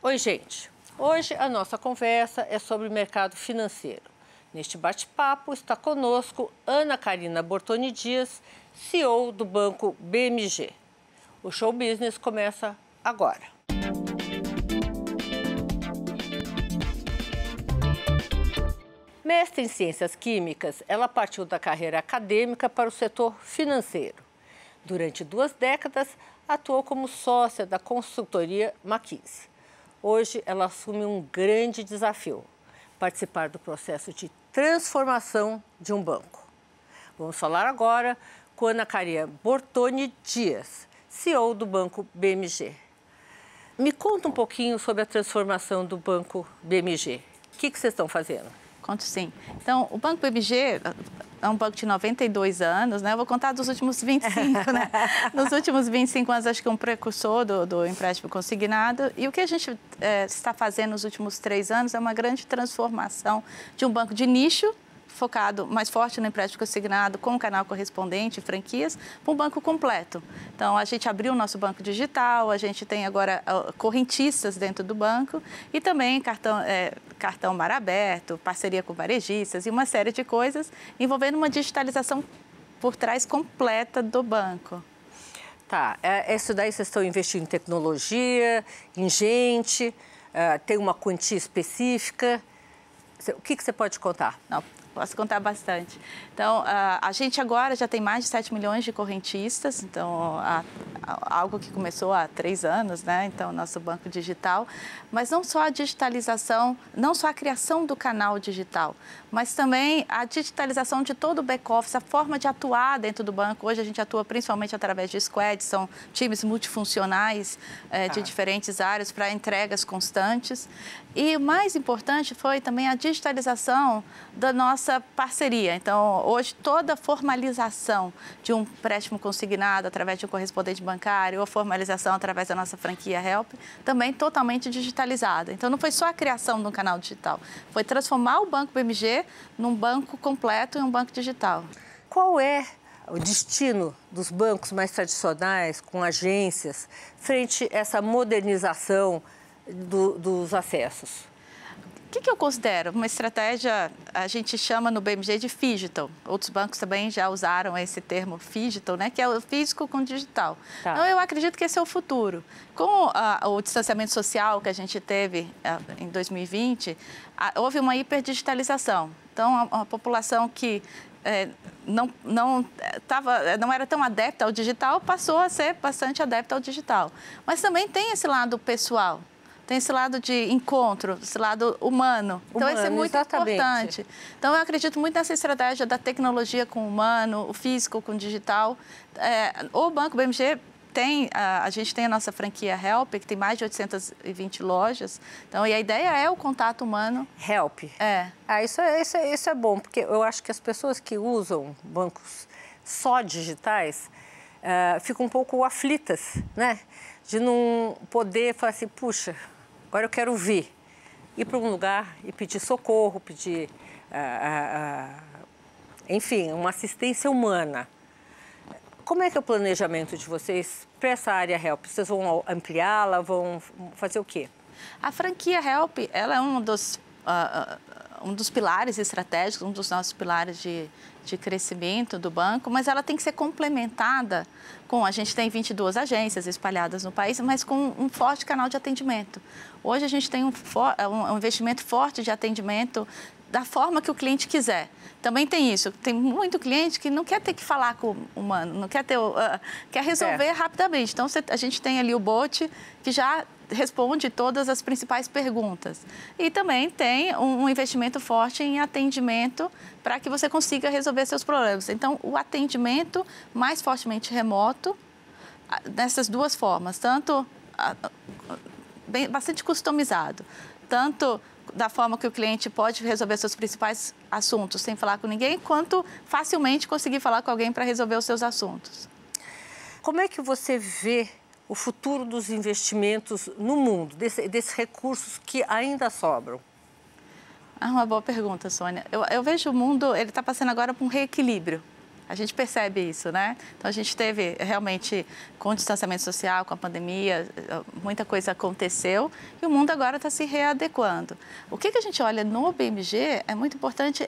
Oi, gente! Hoje a nossa conversa é sobre o mercado financeiro. Neste bate-papo está conosco Ana Carina Bortoni Dias, CEO do Banco BMG. O Show Business começa agora. Mestre em Ciências Químicas, ela partiu da carreira acadêmica para o setor financeiro. Durante 2 décadas, atuou como sócia da consultoria McKinsey. Hoje, ela assume um grande desafio: participar do processo de transformação de um banco. Vamos falar agora com Ana Carina Bortoni Dias, CEO do Banco BMG. Me conta um pouquinho sobre a transformação do Banco BMG. O que vocês estão fazendo? Conto sim. Então, o Banco BMG é um banco de 92 anos, né? Eu vou contar dos últimos 25, né? Nos últimos 25 anos, acho que é um precursor do empréstimo consignado. E o que a gente está fazendo nos últimos 3 anos é uma grande transformação de um banco de nicho, focado mais forte no empréstimo consignado, com o canal correspondente, franquias, para um banco completo. Então, a gente abriu o nosso banco digital, a gente tem agora correntistas dentro do banco e também cartão mar aberto, parceria com varejistas e uma série de coisas envolvendo uma digitalização por trás completa do banco. Tá, isso daí vocês estão investindo em tecnologia, em gente, tem uma quantia específica. O que você pode contar? Não, posso contar bastante. Então, a gente agora já tem mais de 7 milhões de correntistas, então, algo que começou há 3 anos, né? Então, nosso banco digital. Mas não só a digitalização, não só a criação do canal digital, mas também a digitalização de todo o back-office, a forma de atuar dentro do banco. Hoje a gente atua principalmente através de squads, são times multifuncionais de diferentes áreas para entregas constantes. E o mais importante foi também a digitalização da nossa parceria. Então, hoje, toda a formalização de um empréstimo consignado através de um correspondente bancário ou formalização através da nossa franquia Help, também totalmente digitalizada. Então, não foi só a criação de um canal digital, foi transformar o Banco BMG num banco completo e um banco digital. Qual é o destino dos bancos mais tradicionais, com agências, frente a essa modernização dos acessos? O que eu considero? Uma estratégia, a gente chama no BMG de Phygital. Outros bancos também já usaram esse termo Phygital, né? Que é o físico com digital. Tá. Então, eu acredito que esse é o futuro. Com o distanciamento social que a gente teve em 2020, houve uma hiperdigitalização. Então, a população que não era tão adepta ao digital passou a ser bastante adepta ao digital. Mas também tem esse lado pessoal. Tem esse lado de encontro, esse lado humano. Então, isso é muito importante. Então, eu acredito muito nessa estratégia da tecnologia com o humano, o físico com o digital. O Banco BMG a gente tem a nossa franquia Help, que tem mais de 820 lojas. Então, e a ideia é o contato humano. Help? Isso é bom, porque eu acho que as pessoas que usam bancos só digitais ficam um pouco aflitas, né? De não poder falar assim, puxa, agora eu quero ir para um lugar e pedir socorro, pedir, enfim, uma assistência humana. Como é que é o planejamento de vocês para essa área Help? Vocês vão ampliá-la, vão fazer o quê? A franquia Help, ela é um dos pilares estratégicos, um dos nossos pilares de crescimento do banco, mas ela tem que ser complementada a gente tem 22 agências espalhadas no país, mas com um forte canal de atendimento. Hoje a gente tem um investimento forte de atendimento da forma que o cliente quiser. Também tem isso, tem muito cliente que não quer ter que falar com o humano, não quer quer resolver rapidamente. Então, a gente tem ali o bot que já responde todas as principais perguntas. E também tem um investimento forte em atendimento para que você consiga resolver seus problemas. Então, o atendimento mais fortemente remoto, nessas 2 formas, tanto bastante customizado, tanto da forma que o cliente pode resolver seus principais assuntos sem falar com ninguém, quanto facilmente conseguir falar com alguém para resolver os seus assuntos. Como é que você vê o futuro dos investimentos no mundo, desses recursos que ainda sobram? Uma boa pergunta, Sônia. Eu vejo o mundo, ele está passando agora por um reequilíbrio. A gente percebe isso, né? Então, a gente teve realmente, com o distanciamento social, com a pandemia, muita coisa aconteceu e o mundo agora está se readequando. O que a gente olha no BMG é muito importante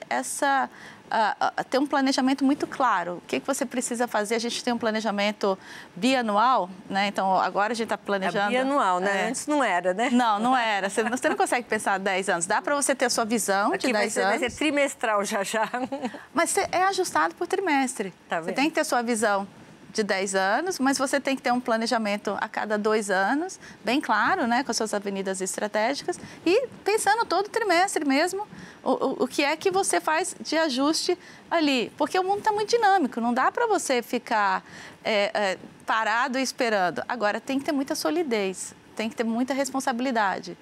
ter um planejamento muito claro. O que você precisa fazer? A gente tem um planejamento bianual, né? Então, agora a gente está planejando... É bianual, né? Antes não era, né? Não era. Você não consegue pensar 10 anos. Dá para você ter a sua visão de 10 anos. Vai ser trimestral já. Mas é ajustado por trimestre. Tá vendo? Você tem que ter sua visão de 10 anos, mas você tem que ter um planejamento a cada 2 anos, bem claro, né, com as suas avenidas estratégicas e pensando todo trimestre mesmo o que é que você faz de ajuste ali. Porque o mundo está muito dinâmico, não dá para você ficar parado e esperando. Agora, tem que ter muita solidez, tem que ter muita responsabilidade.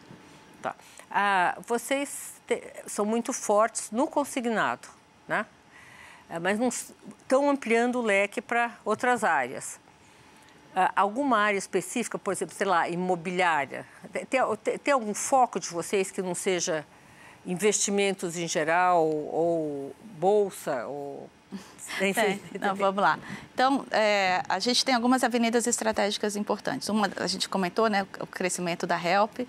Tá. Vocês são muito fortes no consignado, né? Mas não estão ampliando o leque para outras áreas. Alguma área específica, por exemplo, sei lá, imobiliária, tem algum foco de vocês que não seja investimentos em geral ou bolsa? Enfim. Vamos lá. Então, a gente tem algumas avenidas estratégicas importantes. Uma, a gente comentou, né, o crescimento da Help.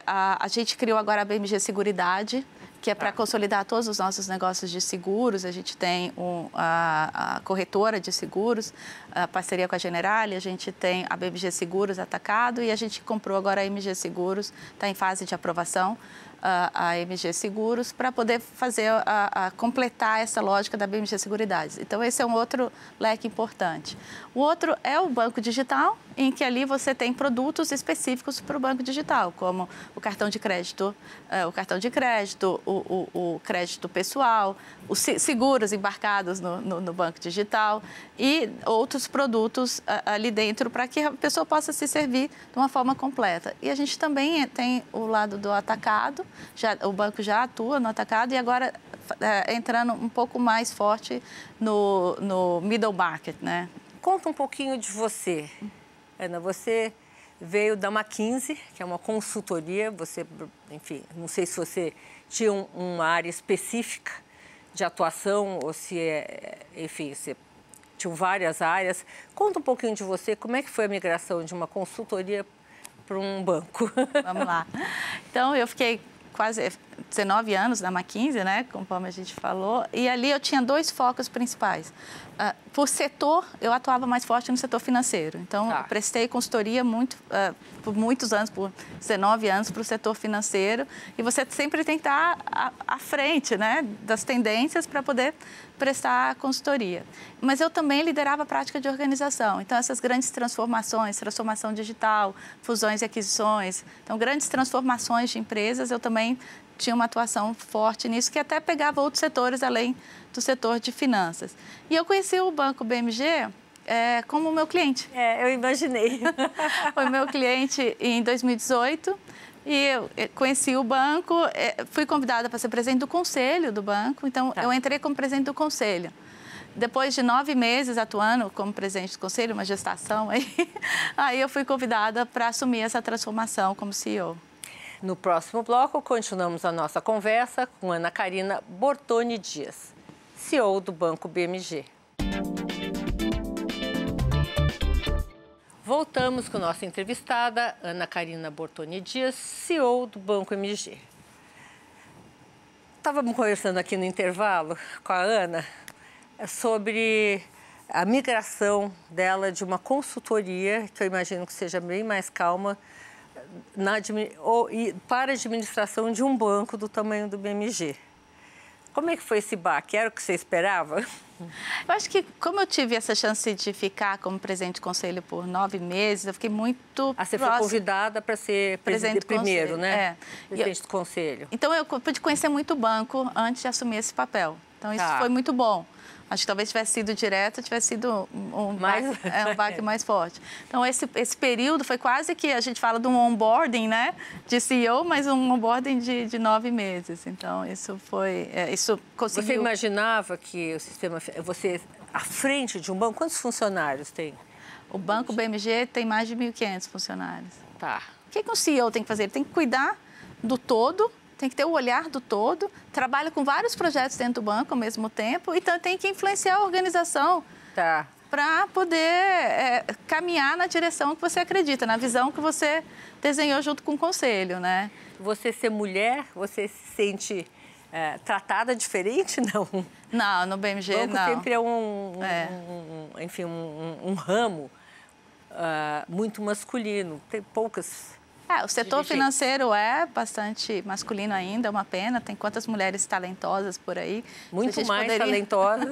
A gente criou agora a BMG Seguridade, que é para consolidar todos os nossos negócios de seguros. A gente tem a corretora de seguros, a parceria com a Generali, a gente tem a BMG Seguros Atacado e a gente comprou agora a MG Seguros, está em fase de aprovação, a MG Seguros, para poder fazer, completar essa lógica da BMG Seguridade. Então, esse é um outro leque importante. O outro é o banco digital, em que ali você tem produtos específicos para o banco digital, como o cartão de crédito, o crédito pessoal, os seguros embarcados no banco digital e outros produtos ali dentro para que a pessoa possa se servir de uma forma completa. E a gente também tem o lado do atacado, o banco já atua no atacado e agora entrando um pouco mais forte no middle market, né? Conta um pouquinho de você. Ana, você veio da McKinsey, que é uma consultoria, enfim, não sei se você tinha uma área específica de atuação ou se, enfim, você tinha várias áreas. Conta um pouquinho de você, como é que foi a migração de uma consultoria para um banco? Vamos lá. Então, eu fiquei quase 19 anos na McKinsey, né, conforme a gente falou, e ali eu tinha 2 focos principais. Por setor, eu atuava mais forte no setor financeiro. Então, eu prestei consultoria por muitos anos, por 19 anos, para o setor financeiro. E você sempre tem que estar à frente, né, das tendências para poder prestar consultoria. Mas eu também liderava a prática de organização. Então, essas grandes transformações, transformação digital, fusões e aquisições, então, grandes transformações de empresas, eu também tinha uma atuação forte nisso, que até pegava outros setores além do setor de finanças. E eu conheci o Banco BMG como meu cliente. Eu imaginei. Foi meu cliente em 2018 e eu conheci o banco, fui convidada para ser presidente do conselho do banco, então eu entrei como presidente do conselho. Depois de 9 meses atuando como presidente do conselho, uma gestação, aí eu fui convidada para assumir essa transformação como CEO. No próximo bloco, continuamos a nossa conversa com Ana Carina Bortoni Dias, CEO do Banco BMG. Voltamos com nossa entrevistada, Ana Carina Bortoni Dias, CEO do Banco BMG. Estávamos conversando aqui no intervalo com a Ana sobre a migração dela de uma consultoria, que eu imagino que seja bem mais calma, para a administração de um banco do tamanho do BMG. Como é que foi esse baque? Era o que você esperava? Eu acho que, como eu tive essa chance de ficar como presidente do conselho por 9 meses, eu fiquei muito Você foi convidada para ser presidente primeiro, conselho, né? Presidente do conselho. Então, eu pude conhecer muito o banco antes de assumir esse papel. Então, isso foi muito bom. Acho que talvez tivesse sido direto, tivesse sido um baque mais forte. Então, esse período foi quase que, a gente fala de um onboarding, né, de CEO, mas um onboarding de 9 meses. Então, isso foi, isso conseguiu... Você imaginava que o sistema, você, à frente de um banco, quantos funcionários tem? O Banco BMG tem mais de 1.500 funcionários. Tá. O que um CEO tem que fazer? Ele tem que cuidar do todo tem que ter o olhar do todo, trabalha com vários projetos dentro do banco ao mesmo tempo, então tem que influenciar a organização para poder caminhar na direção que você acredita, na visão que você desenhou junto com o conselho, né? Você ser mulher, você se sente tratada diferente? Não. Não, no BMG banco não. Sempre é um ramo muito masculino. Tem poucas. O setor financeiro é bastante masculino ainda, é uma pena. Tem quantas mulheres talentosas por aí. Muito mais talentosas.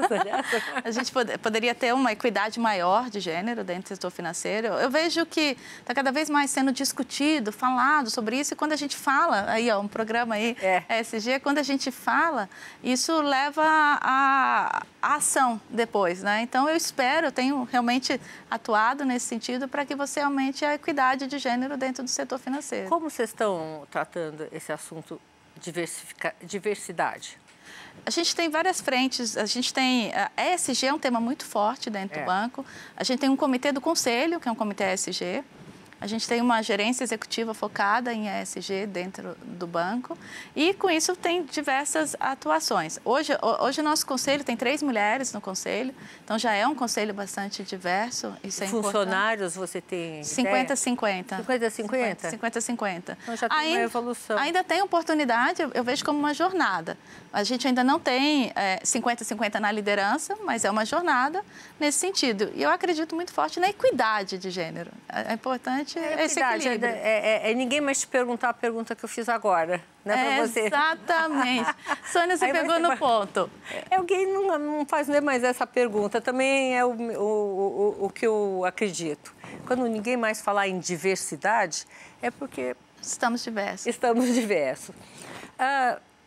A gente poderia ter uma equidade maior de gênero dentro do setor financeiro. Eu vejo que está cada vez mais sendo discutido, falado sobre isso. E quando a gente fala, aí um programa aí, ESG, quando a gente fala, isso leva a ação depois, né? Então, eu tenho realmente atuado nesse sentido para que você aumente a equidade de gênero dentro do setor financeiro. Como vocês estão tratando esse assunto diversidade? A gente tem várias frentes. A gente tem... A ESG é um tema muito forte dentro do banco. A gente tem um comitê do conselho, que é um comitê ESG. A gente tem uma gerência executiva focada em ESG dentro do banco e, com isso, tem diversas atuações. Hoje o nosso conselho tem 3 mulheres no conselho, então já é um conselho bastante diverso. Isso é Funcionários você tem 50-50. 50-50? 50-50. Então já tem uma evolução. Ainda tem oportunidade, eu vejo como uma jornada. A gente ainda não tem 50-50 na liderança, mas é uma jornada nesse sentido. E eu acredito muito forte na equidade de gênero. É importante esse equilíbrio. Ninguém mais te perguntar a pergunta que eu fiz agora, né, para você. Exatamente. Sônia, você pegou no ponto. Alguém não faz mais essa pergunta, também é o que eu acredito. Quando ninguém mais falar em diversidade, é porque... Estamos diversos. Estamos diversos.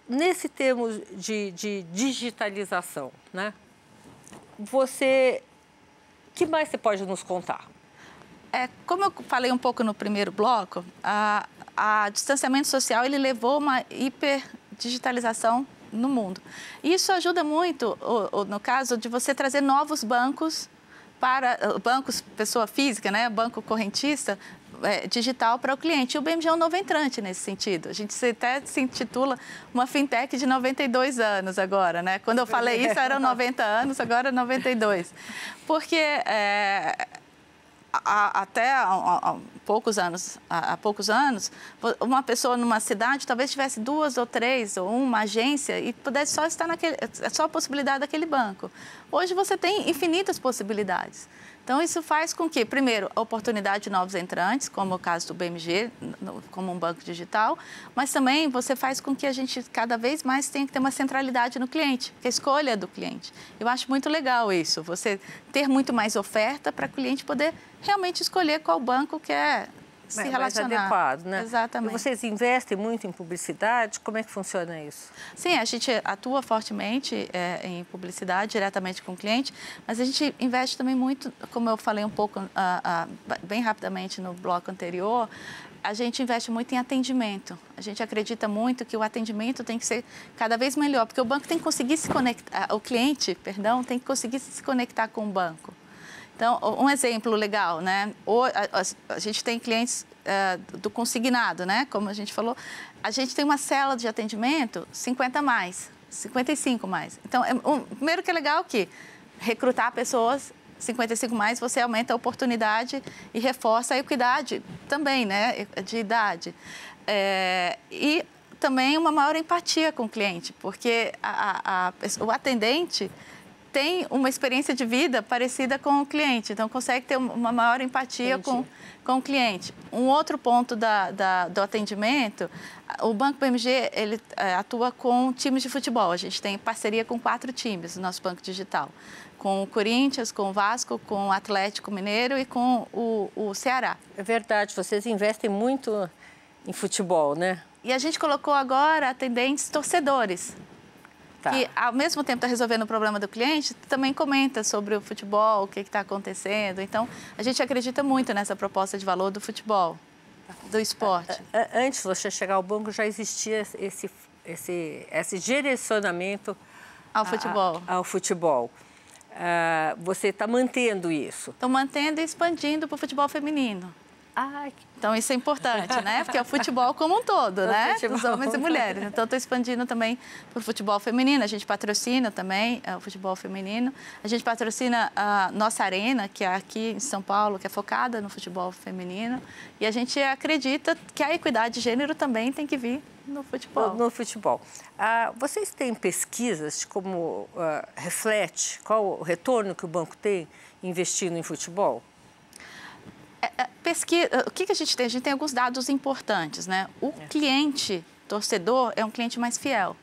Nesse termo de digitalização, né? Que mais você pode nos contar? Como eu falei um pouco no primeiro bloco, a distanciamento social ele levou uma hiperdigitalização no mundo. Isso ajuda muito, no caso de você trazer novos bancos bancos pessoa física, né, banco correntista, digital para o cliente. E o BMG é um novo entrante nesse sentido. A gente até se intitula uma fintech de 92 anos agora, né? Quando eu falei isso, eram 90 anos, agora 92. Porque até há poucos anos, uma pessoa numa cidade talvez tivesse 2 ou 3 ou uma agência e pudesse só estar só a possibilidade daquele banco. Hoje você tem infinitas possibilidades. Então, isso faz com que, primeiro, a oportunidade de novos entrantes, como o caso do BMG, como um banco digital, mas também você faz com que a gente cada vez mais tenha que ter uma centralidade no cliente, que é a escolha do cliente. Eu acho muito legal isso, você ter muito mais oferta para o cliente poder realmente escolher qual banco quer se relacionar. Mais adequado, né? Exatamente. E vocês investem muito em publicidade? Como é que funciona isso? Sim, a gente atua fortemente em publicidade, diretamente com o cliente, mas a gente investe também muito, como eu falei um pouco bem rapidamente no bloco anterior, a gente investe muito em atendimento. A gente acredita muito que o atendimento tem que ser cada vez melhor, porque o banco tem que conseguir se conectar, o cliente, perdão, tem que conseguir se conectar com o banco. Então, um exemplo legal, né? A gente tem clientes do consignado, né? Como a gente falou, a gente tem uma célula de atendimento 50 mais, 55 mais. Então, primeiro que é legal que recrutar pessoas 55 mais, você aumenta a oportunidade e reforça a equidade também, né? De idade. E também uma maior empatia com o cliente, porque o atendente tem uma experiência de vida parecida com o cliente, então consegue ter uma maior empatia com o cliente. Um outro ponto do atendimento, o Banco BMG ele atua com times de futebol. A gente tem parceria com 4 times no nosso banco digital, com o Corinthians, com o Vasco, com o Atlético Mineiro e com o Ceará. É verdade, vocês investem muito em futebol, né? E a gente colocou agora atendentes torcedores. Tá. Que, ao mesmo tempo, está resolvendo o problema do cliente, também comenta sobre o futebol, o que está acontecendo. Então, a gente acredita muito nessa proposta de valor do futebol, do esporte. Antes de você chegar ao banco, já existia esse direcionamento ao futebol. Ao futebol. Você está mantendo isso? Estou mantendo e expandindo para o futebol feminino. Ai, então, isso é importante, né? Porque é o futebol como um todo, né? Os homens e mulheres. Então, estou expandindo também para o futebol feminino. A gente patrocina também o futebol feminino. A gente patrocina a nossa arena, que é aqui em São Paulo, que é focada no futebol feminino. E a gente acredita que a equidade de gênero também tem que vir no futebol. No futebol. Vocês têm pesquisas de como reflete, qual o retorno que o banco tem investindo em futebol? Pesquisa, o que a gente tem? A gente tem alguns dados importantes, né? O cliente torcedor é um cliente mais fiel.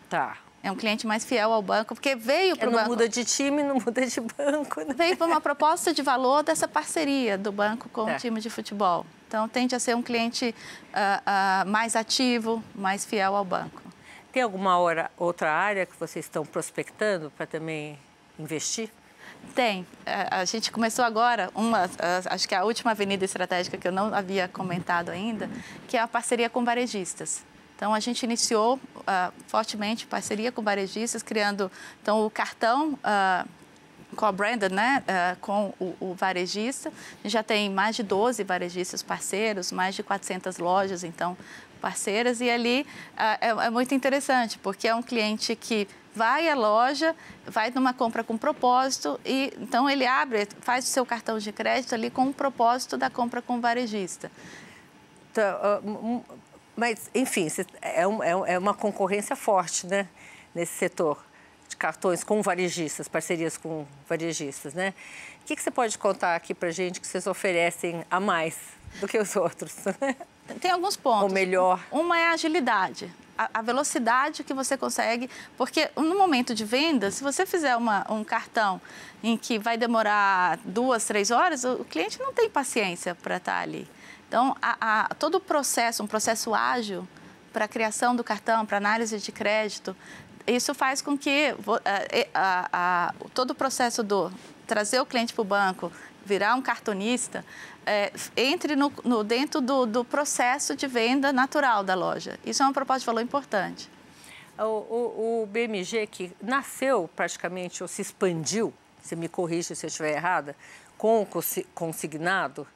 Tá. É um cliente mais fiel ao banco, porque veio para o banco... Não muda de time, não muda de banco. Né? Veio para uma proposta de valor dessa parceria do banco com o time de futebol. Então, tende a ser um cliente mais ativo, mais fiel ao banco. Tem alguma outra área que vocês estão prospectando para também investir? Tem. A gente começou agora, acho que é a última avenida estratégica que eu não havia comentado ainda, que é a parceria com varejistas. Então, a gente iniciou fortemente parceria com varejistas, criando então, o cartão co-branded, né, com o varejista. A gente já tem mais de 12 varejistas parceiros, mais de 400 lojas, então, parceiras. E ali é muito interessante, porque é um cliente que vai à loja, vai numa compra com propósito e então ele faz o seu cartão de crédito ali com o propósito da compra com o varejista. Então, mas, enfim, é uma concorrência forte, né, nesse setor de cartões com varejistas, parcerias com varejistas, né? O que você pode contar aqui para a gente que vocês oferecem a mais do que os outros? Tem alguns pontos. Ou melhor. Uma é a agilidade. A velocidade que você consegue, porque no momento de venda, se você fizer um cartão em que vai demorar 2, 3 horas, o cliente não tem paciência para estar ali. Então, todo o processo, um processo ágil para a criação do cartão, para análise de crédito, isso faz com que todo o processo do trazer o cliente para o banco, virar um cartonista, entre dentro do processo de venda natural da loja. Isso é uma proposta de valor importante. O BMG, que nasceu praticamente, ou se expandiu, você me corrige se eu estiver errada, com o consignado,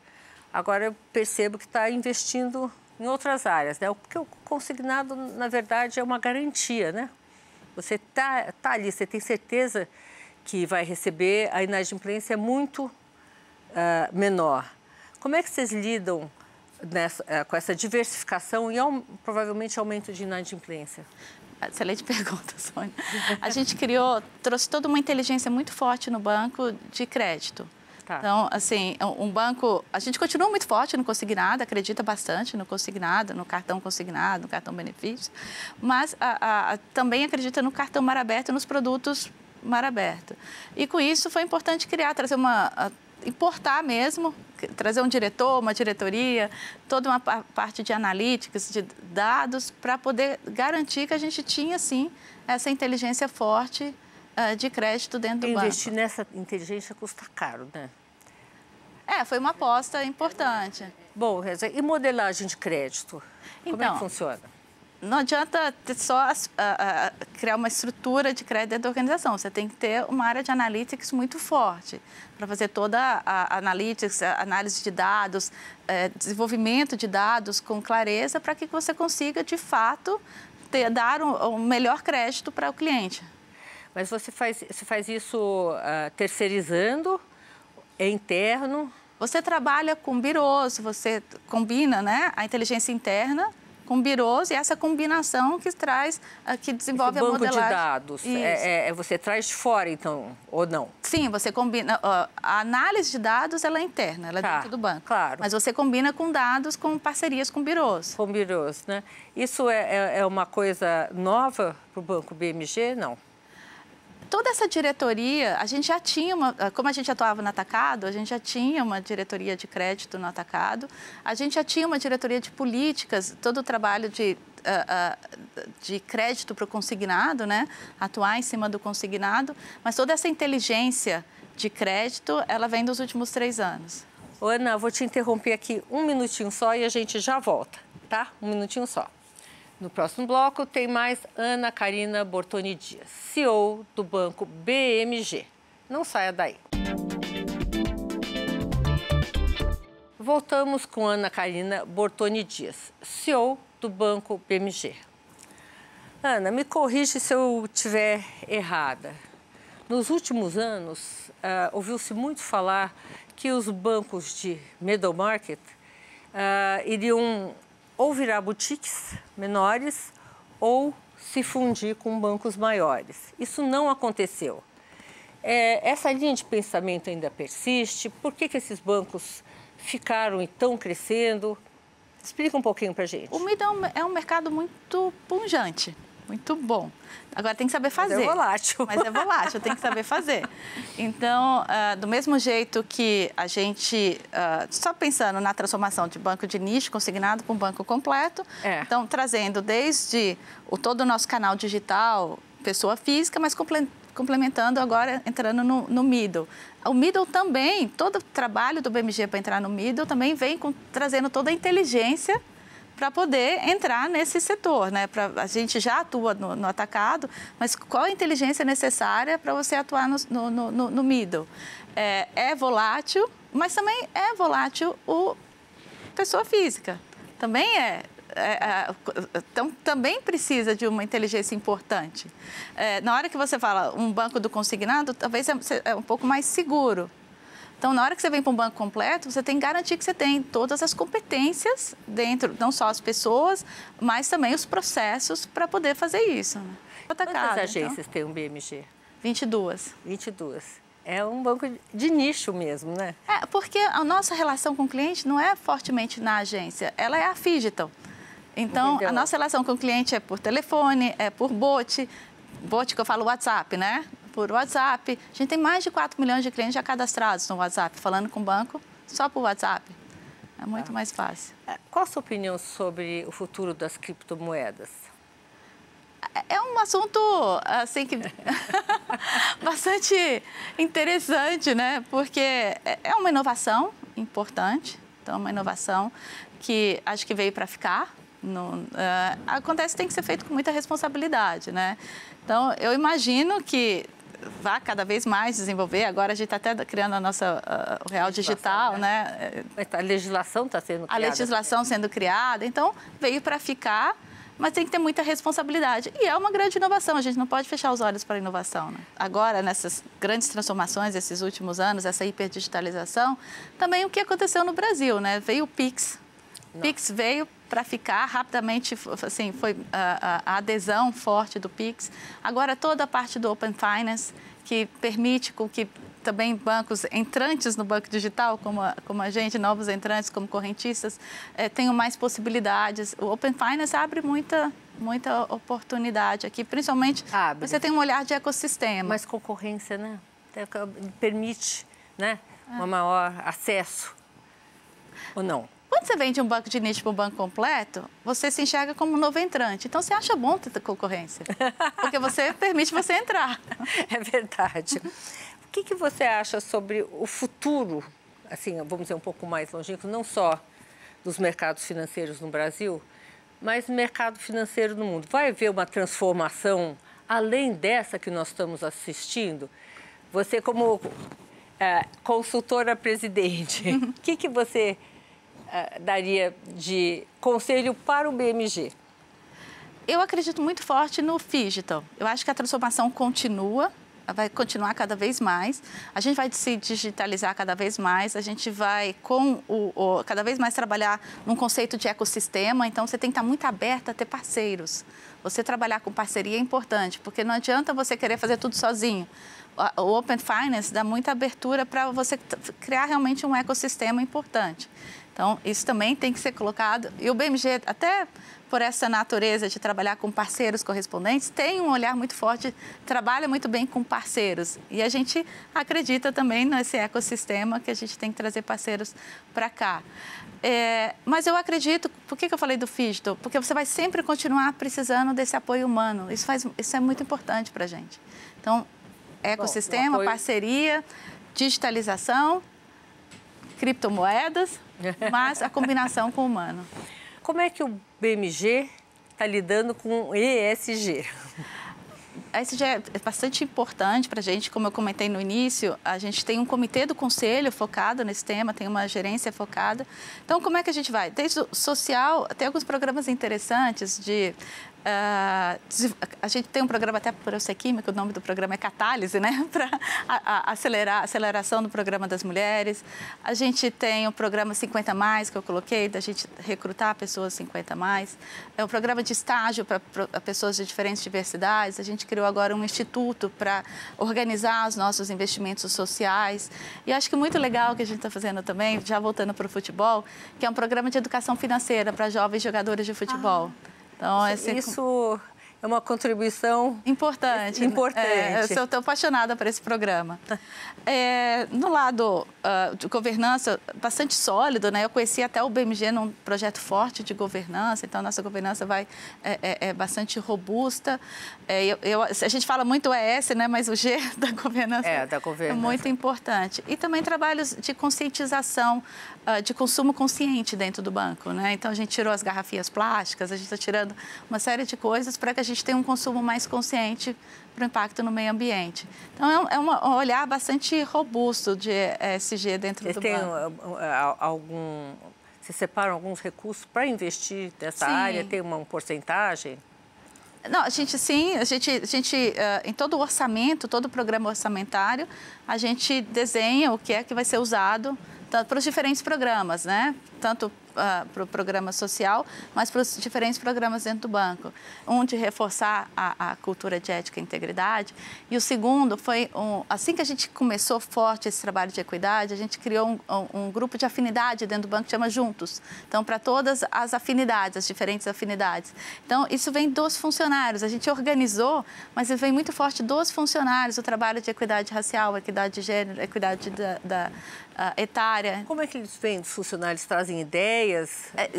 agora eu percebo que está investindo em outras áreas, né? Porque o consignado, na verdade, é uma garantia, né? Você tá ali, você tem certeza que vai receber, a inadimplência é muito menor. Como é que vocês lidam com essa diversificação e provavelmente aumento de inadimplência? Excelente pergunta, Sônia. A gente trouxe toda uma inteligência muito forte no banco de crédito. Tá. Então, assim, um banco... A gente continua muito forte no consignado, acredita bastante no consignado, no cartão consignado, no cartão benefício, mas também acredita no cartão mar aberto e nos produtos mar aberto. E com isso foi importante importar mesmo, trazer um diretor, uma diretoria, toda uma parte de analytics, de dados, para poder garantir que a gente tinha, sim, essa inteligência forte de crédito dentro do banco. Investir nessa inteligência custa caro, né? Foi uma aposta importante. Bom, Reza, e modelagem de crédito? Como é que funciona? Não adianta só criar uma estrutura de crédito dentro da organização. Você tem que ter uma área de analytics muito forte para fazer toda a analytics, a análise de dados, desenvolvimento de dados com clareza para que você consiga, de fato, dar um melhor crédito para o cliente. Mas você faz isso terceirizando, é interno? Você trabalha com birôs, você combina, né, a inteligência interna com birôs e essa combinação que desenvolve a modelagem. Banco de dados, você traz de fora, então, ou não? Sim, você combina. A análise de dados, ela é interna, ela é dentro do banco. Claro. Mas você combina com dados, com parcerias com birôs. Com birôs, né? Isso é uma coisa nova para o Banco BMG? Não. Toda essa diretoria, a gente já tinha como a gente atuava no atacado, a gente já tinha uma diretoria de crédito no atacado, a gente já tinha uma diretoria de políticas, todo o trabalho de crédito para o consignado, né? Atuar em cima do consignado, mas toda essa inteligência de crédito, ela vem dos últimos 3 anos. Ana, vou te interromper aqui um minutinho só e a gente já volta, tá? Um minutinho só. No próximo bloco tem mais Ana Karina Bortoni Dias, CEO do Banco BMG. Não saia daí. Voltamos com Ana Carina Bortoni Dias, CEO do Banco BMG. Ana, me corrige se eu estiver errada. Nos últimos anos, ouviu-se muito falar que os bancos de middle market iriam ou virar boutiques menores ou se fundir com bancos maiores. Isso não aconteceu. Essa linha de pensamento ainda persiste? Por que esses bancos ficaram e estão crescendo? Explica um pouquinho para a gente. O middle é um mercado muito pujante, muito bom. Agora tem que saber fazer. Mas é volátil. Mas é volátil, tem que saber fazer. Então, do mesmo jeito que a gente, só pensando na transformação de banco de nicho consignado para um banco completo, então trazendo desde todo o nosso canal digital, pessoa física, mas complementando agora, entrando no middle. O middle também, todo o trabalho do BMG para entrar no middle também vem trazendo toda a inteligência para poder entrar nesse setor, né? A gente já atua no atacado, mas qual a inteligência necessária para você atuar no middle? É volátil, mas também é volátil o pessoa física. Também então, também precisa de uma inteligência importante. Na hora que você fala um banco do consignado, talvez é um pouco mais seguro. Então, na hora que você vem para um banco completo, você tem que garantir que você tem todas as competências dentro, não só as pessoas, mas também os processos para poder fazer isso. Né? Quantas agências tem um BMG? 22. 22. É um banco de nicho mesmo, né? Porque a nossa relação com o cliente não é fortemente na agência, ela é a phygital. Então, a nossa relação com o cliente é por telefone, é por bot que eu falo WhatsApp, né? Por WhatsApp. A gente tem mais de 4 milhões de clientes já cadastrados no WhatsApp, falando com o banco só por WhatsApp. É muito mais fácil. Qual a sua opinião sobre o futuro das criptomoedas? É um assunto, assim, que bastante interessante, né? Porque é uma inovação importante, então, uma inovação que acho que veio para ficar. Acontece que tem que ser feito com muita responsabilidade, né? Então, eu imagino que vá cada vez mais desenvolver. Agora a gente está até criando o Real Digital, né? A legislação está sendo criada. A legislação sendo criada. Então, veio para ficar, mas tem que ter muita responsabilidade. E é uma grande inovação, a gente não pode fechar os olhos para a inovação, né? Agora, nessas grandes transformações, esses últimos anos, essa hiperdigitalização, também o que aconteceu no Brasil, né? Veio o Pix. Pix veio para ficar rapidamente, assim, foi a adesão forte do Pix. Agora, toda a parte do Open Finance, que permite com que também bancos entrantes no banco digital, como a gente, novos entrantes, como correntistas, tenham mais possibilidades. O Open Finance abre muita oportunidade aqui, principalmente você tem um olhar de ecossistema. Mas concorrência, né? Permite, né? Um maior acesso, ou não? Quando você vende um banco de nicho para um banco completo, você se enxerga como um novo entrante. Então, você acha bom ter concorrência, porque você permite você entrar. É verdade. O que você acha sobre o futuro, assim, vamos dizer, um pouco mais longínquo, não só dos mercados financeiros no Brasil, mas do mercado financeiro no mundo? Vai haver uma transformação além dessa que nós estamos assistindo? Você, como consultora presidente, o que você daria de conselho para o BMG? Eu acredito muito forte no Phygital. Eu acho que a transformação continua, vai continuar cada vez mais. A gente vai se digitalizar cada vez mais, a gente vai cada vez mais trabalhar num conceito de ecossistema, então você tem que estar muito aberta a ter parceiros. Você trabalhar com parceria é importante, porque não adianta você querer fazer tudo sozinho. O Open Finance dá muita abertura para você criar realmente um ecossistema importante. Então, isso também tem que ser colocado. E o BMG, até por essa natureza de trabalhar com parceiros correspondentes, tem um olhar muito forte, trabalha muito bem com parceiros. E a gente acredita também nesse ecossistema que a gente tem que trazer parceiros para cá. Mas eu acredito, por que eu falei do Phygital? Porque você vai sempre continuar precisando desse apoio humano. Isso é muito importante para a gente. Então, ecossistema, parceria, digitalização, criptomoedas, mas a combinação com o humano. Como é que o BMG está lidando com ESG? a ESG é bastante importante para a gente, como eu comentei no início, a gente tem um comitê do conselho focado nesse tema, tem uma gerência focada. Então, como é que a gente vai? Desde o social, tem alguns programas interessantes de... a gente tem um programa até para o Sequímica, o nome do programa é Catálise, né? Para a aceleração do programa das mulheres. A gente tem o programa 50+, que eu coloquei, da gente recrutar pessoas 50+. É um programa de estágio para pessoas de diferentes diversidades. A gente criou agora um instituto para organizar os nossos investimentos sociais. E acho que muito legal que a gente está fazendo também, já voltando para o futebol, que é um programa de educação financeira para jovens jogadores de futebol. Então, isso é uma contribuição importante. Eu estou apaixonada por esse programa. No lado de governança, bastante sólido, né? Eu conheci até o BMG num projeto forte de governança, então a nossa governança é bastante robusta. A gente fala muito ES, né? Mas o G da governança é muito importante. E também trabalhos de conscientização de consumo consciente dentro do banco, né? Então, a gente tirou as garrafinhas plásticas, a gente está tirando uma série de coisas para que a gente tenha um consumo mais consciente para o impacto no meio ambiente. Então, é um olhar bastante robusto de ESG dentro do banco. Vocês separam alguns recursos para investir nessa área? Tem uma porcentagem? Não, a gente em todo o orçamento, todo o programa orçamentário, a gente desenha o que é que vai ser usado para os diferentes programas, né? Tanto para o programa social, mas para os diferentes programas dentro do banco. Um de reforçar a cultura de ética e integridade, e o segundo foi, assim que a gente começou forte esse trabalho de equidade, a gente criou um grupo de afinidade dentro do banco que chama Juntos. Então, para todas as afinidades, as diferentes afinidades. Então, isso vem dos funcionários, a gente organizou, mas isso vem muito forte dos funcionários, o trabalho de equidade racial, equidade de gênero, equidade etária. Como é que eles vêm dos funcionários? Trazem ideias?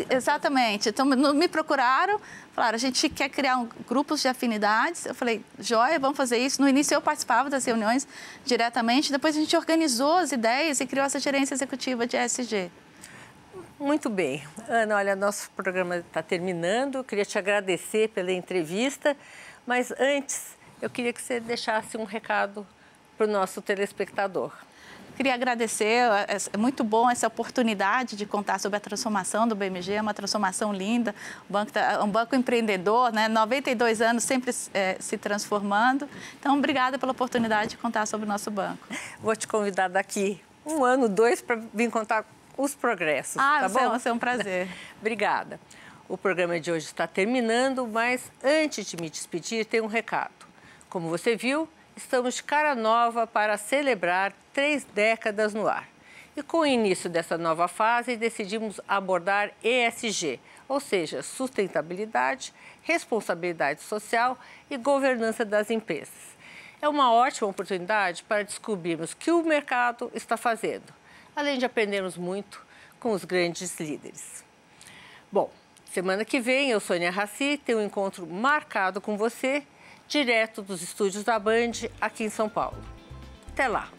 Exatamente. Então, me procuraram, falaram, a gente quer criar grupos de afinidades. Eu falei, joia, vamos fazer isso. No início, eu participava das reuniões diretamente, depois a gente organizou as ideias e criou essa gerência executiva de ESG. Muito bem. Ana, olha, nosso programa está terminando. Eu queria te agradecer pela entrevista, mas antes, eu queria que você deixasse um recado para o nosso telespectador. Queria agradecer, é muito bom essa oportunidade de contar sobre a transformação do BMG, é uma transformação linda, um banco empreendedor, né? 92 anos sempre se transformando. Então, obrigada pela oportunidade de contar sobre o nosso banco. Vou te convidar daqui 1 ano, 2, para vir contar os progressos, tá bom? Vai ser um prazer. Obrigada. O programa de hoje está terminando, mas antes de me despedir, tem um recado. Como você viu, estamos de cara nova para celebrar 3 décadas no ar. E com o início dessa nova fase, decidimos abordar ESG, ou seja, sustentabilidade, responsabilidade social e governança das empresas. É uma ótima oportunidade para descobrirmos o que o mercado está fazendo, além de aprendermos muito com os grandes líderes. Bom, semana que vem eu, Sônia Raci, tenho um encontro marcado com você, direto dos estúdios da Band, aqui em São Paulo. Até lá!